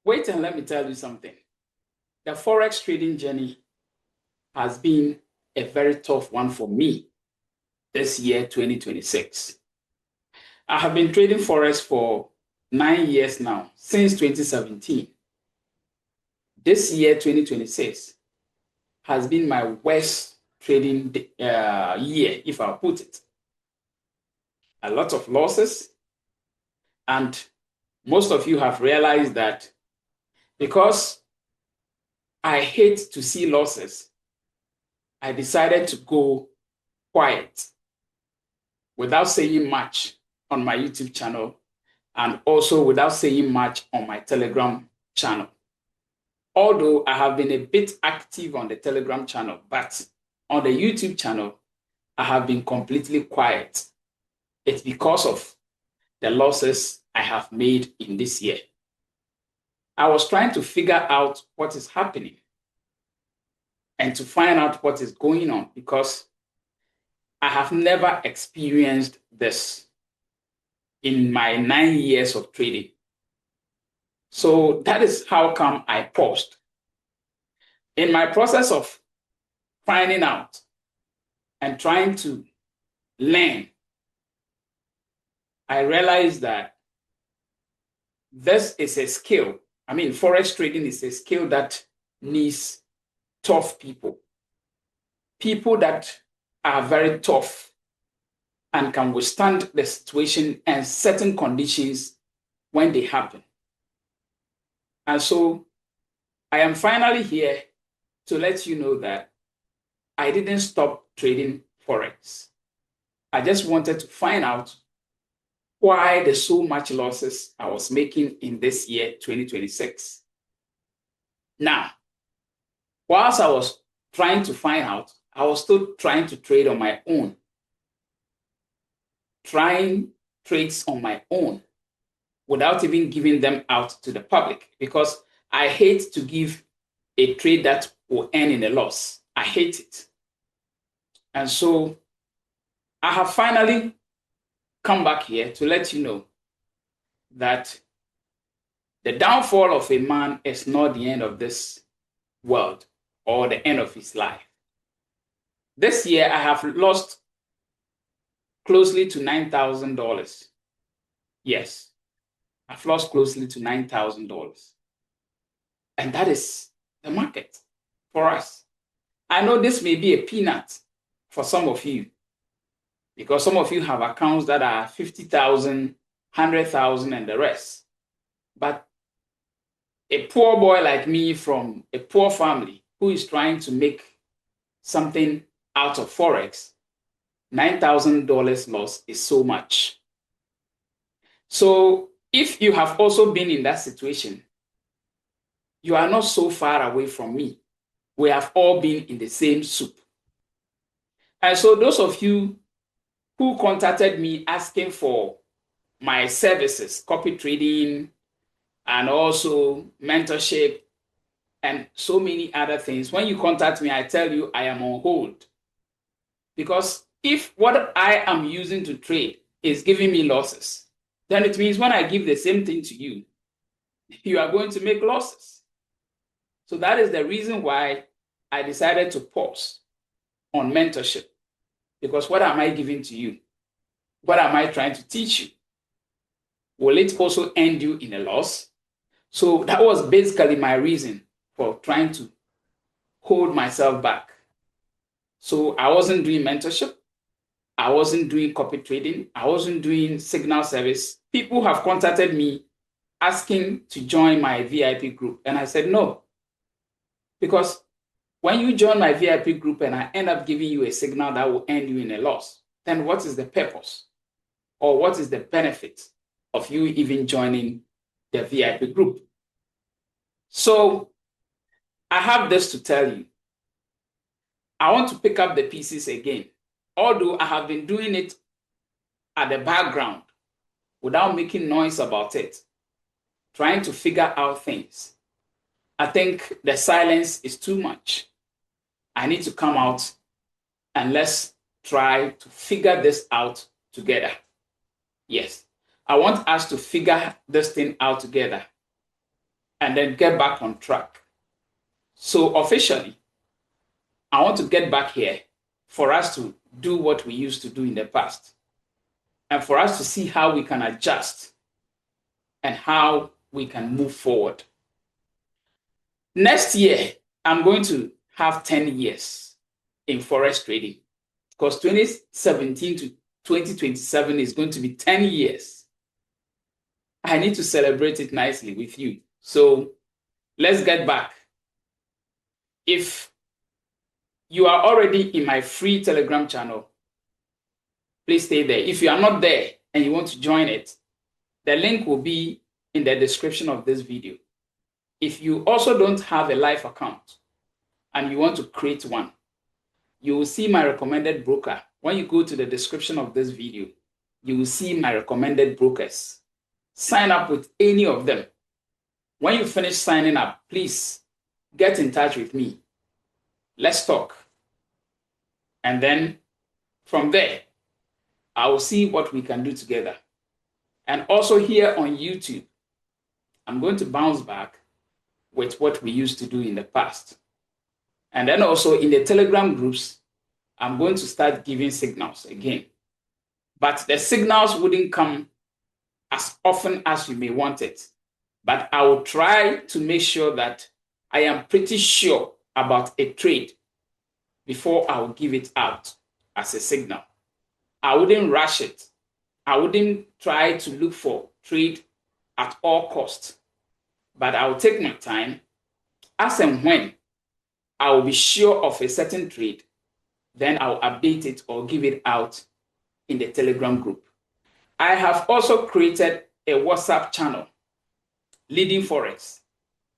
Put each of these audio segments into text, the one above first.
Wait and let me tell you something. The Forex trading journey has been a very tough one for me this year, 2026. I have been trading Forex for 9 years now, since 2017. This year, 2026, has been my worst trading year, if I put it. A lot of losses, and most of you have realized that because I hate to see losses, I decided to go quiet without saying much on my YouTube channel and also without saying much on my Telegram channel. Although I have been a bit active on the Telegram channel, but on the YouTube channel, I have been completely quiet. It's because of the losses I have made in this year. I was trying to figure out what is happening and to find out what is going on because I have never experienced this in my 9 years of trading. So that is how come I paused. In my process of finding out and trying to learn, I realized that this is a skill. I mean, Forex trading is a skill that needs tough people. People that are very tough and can withstand the situation and certain conditions when they happen. And so I am finally here to let you know that I didn't stop trading Forex. I just wanted to find out why there's so much losses I was making in this year, 2026. Now, whilst I was trying to find out, I was still trying to trade on my own. Trying trades on my own without even giving them out to the public because I hate to give a trade that will end in a loss. I hate it. And so I have finally come back here to let you know that the downfall of a man is not the end of this world or the end of his life. This year, I have lost closely to $9,000. Yes, I've lost closely to $9,000. And that is the market for us. I know this may be a peanut for some of you because some of you have accounts that are 50,000, 100,000 and the rest. But a poor boy like me from a poor family who is trying to make something out of Forex, $9,000 loss is so much. So if you have also been in that situation, you are not so far away from me. We have all been in the same soup. And so those of you who contacted me asking for my services, copy trading, and also mentorship, and so many other things, when you contact me, I tell you I am on hold. Because if what I am using to trade is giving me losses, then it means when I give the same thing to you, you are going to make losses. So that is the reason why I decided to pause on mentorship. Because what am I giving to you? What am I trying to teach you? Will it also end you in a loss? So that was basically my reason for trying to hold myself back. So I wasn't doing mentorship. I wasn't doing copy trading. I wasn't doing signal service. People have contacted me asking to join my VIP group. And I said, no. Because when you join my VIP group and I end up giving you a signal that will end you in a loss, then what is the purpose? Or what is the benefit of you even joining the VIP group? So I have this to tell you. I want to pick up the pieces again. Although I have been doing it at the background without making noise about it, trying to figure out things. I think the silence is too much. I need to come out and let's try to figure this out together. Yes, I want us to figure this thing out together. and then get back on track. So officially, I want to get back here for us to do what we used to do in the past, and for us to see how we can adjust and how we can move forward. Next year, I'm going to have 10 years in Forex trading, because 2017 to 2027 is going to be 10 years. I need to celebrate it nicely with you. So let's get back. If you are already in my free Telegram channel, please stay there. If you are not there and you want to join it, the link will be in the description of this video. If you also don't have a live account and you want to create one, you will see my recommended broker. When you go to the description of this video, you will see my recommended brokers. Sign up with any of them. When you finish signing up, please get in touch with me. Let's talk. And then from there, I will see what we can do together. And also here on YouTube, I'm going to bounce back with what we used to do in the past. And then also in the Telegram groups, I'm going to start giving signals again. But the signals wouldn't come as often as you may want it. But I will try to make sure that I am pretty sure about a trade before I will give it out as a signal. I wouldn't rush it. I wouldn't try to look for trade at all costs. But I will take my time. As and when I will be sure of a certain trade, then I'll update it or give it out in the Telegram group. I have also created a WhatsApp channel, Leading Forex.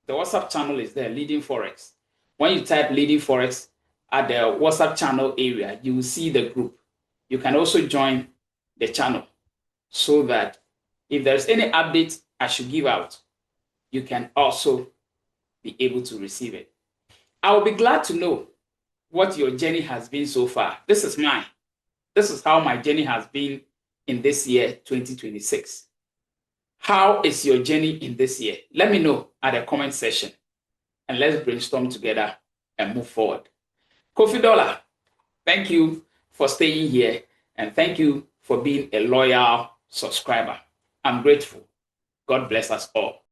The WhatsApp channel is there, Leading Forex. When you type Leading Forex at the WhatsApp channel area, you will see the group. You can also join the channel so that if there's any update I should give out, you can also be able to receive it. I will be glad to know what your journey has been so far. This is mine. This is how my journey has been in this year, 2026. How is your journey in this year? Let me know at the comment section, and let's brainstorm together and move forward. Kofi Dollar, thank you for staying here, and thank you for being a loyal subscriber. I'm grateful. God bless us all.